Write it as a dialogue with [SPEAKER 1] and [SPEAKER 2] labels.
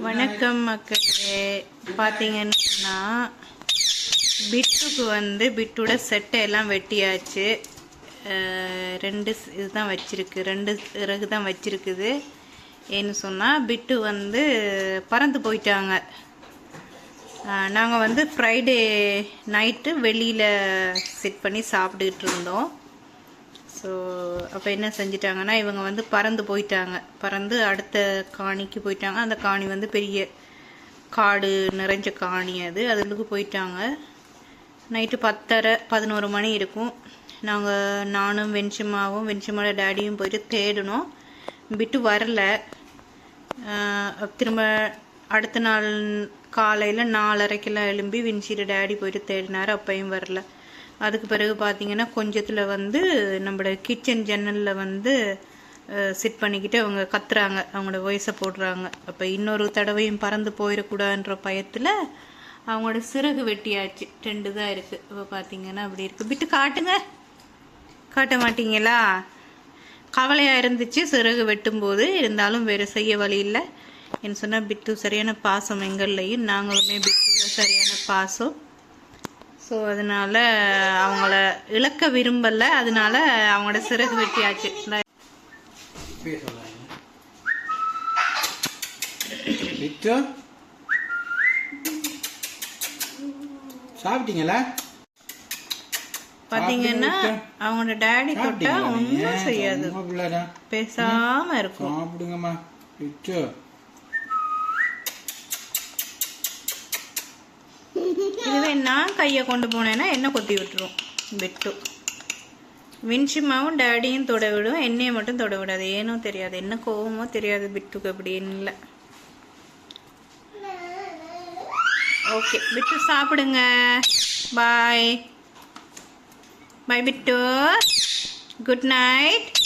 [SPEAKER 1] வணக்கம் மக்களே. பார்த்தீங்கன்னா பிட்டுக்கு வந்து பிட்டோட செட்டை எல்லாம் வெட்டியாச்சு. ரெண்டு இதுதான் வச்சிருக்கு, ரெண்டு இறகு தான் வச்சிருக்குது. ஏன்னு சொன்னால் பிட்டு வந்து பறந்து போயிட்டாங்க. நாங்கள் வந்து ஃப்ரைடே நைட்டு வெளியில் செட் பண்ணி சாப்பிட்டுக்கிட்டு இருந்தோம். ஸோ அப்போ என்ன செஞ்சிட்டாங்கன்னா, இவங்க வந்து பறந்து போயிட்டாங்க. பறந்து அடுத்த காணிக்கு போயிட்டாங்க. அந்த காணி வந்து பெரிய காடு நிறைஞ்ச காணி, அதுக்கு போயிட்டாங்க. நைட்டு 10:30-11 மணி இருக்கும். நானும் வென்சிமாவோட டேடியும் போயிட்டு தேடினோம். விட்டு வரல. திரும்ப அடுத்த நாள் காலையில் 4:30 எழும்பி வின்சியோட டேடி போயிட்டு தேடினார். அப்பையும் வரல. அதுக்கு பிறகு பார்த்தீங்கன்னா கொஞ்சத்தில் வந்து நம்மளோட கிச்சன் ஜன்னலில் வந்து செட் பண்ணிக்கிட்டு அவங்க கத்துறாங்க, அவங்களோட வாய்ஸை போடுறாங்க. அப்போ இன்னொரு தடவையும் பறந்து போயிடக்கூடாதுன்ற பயத்தில் அவங்களோட சிறகு வெட்டியாச்சு. 2 தான் இருக்குது. இப்போ பார்த்தீங்கன்னா அப்படி இருக்குது. விட்டு காட்டுங்க, காட்ட மாட்டீங்களா? கவலையாக இருந்துச்சு சிறகு வெட்டும்போது. இருந்தாலும் வேறு செய்ய வழி இல்லை. என்ன சொன்னால் பிட்டு சரியான பாசம் எங்கள்லையும், நாங்களுமே பிட்டுல சரியான பாசம். ஸோ அதனால் அவங்கள இழக்க விரும்பலை. அதனால அவங்களோட சிறகு வெட்டியாச்சு.
[SPEAKER 2] சாப்பிட்டீங்களா?
[SPEAKER 1] பார்த்தீங்கன்னா அவங்களோட டேடி தொட்டா ஒன்றும் செய்யாது, பேசாமல் இருக்கும்.
[SPEAKER 2] சாப்பிடுங்கம்மா.
[SPEAKER 1] இதுவே நான் கையை கொண்டு போனேன்னா என்ன கொத்தி விட்டுரும் பிட்டு. வின்சிமாவும் டேடியும் தொட விடும், என்னையை மட்டும் தொட விடாது. ஏனோ தெரியாது, என்ன கோவமோ தெரியாது பிட்டுக்கு. அப்படின்னு இல்லை. ஓகே பிட்டு சாப்பிடுங்க. பாய் பாய் பிட்டு. Good night.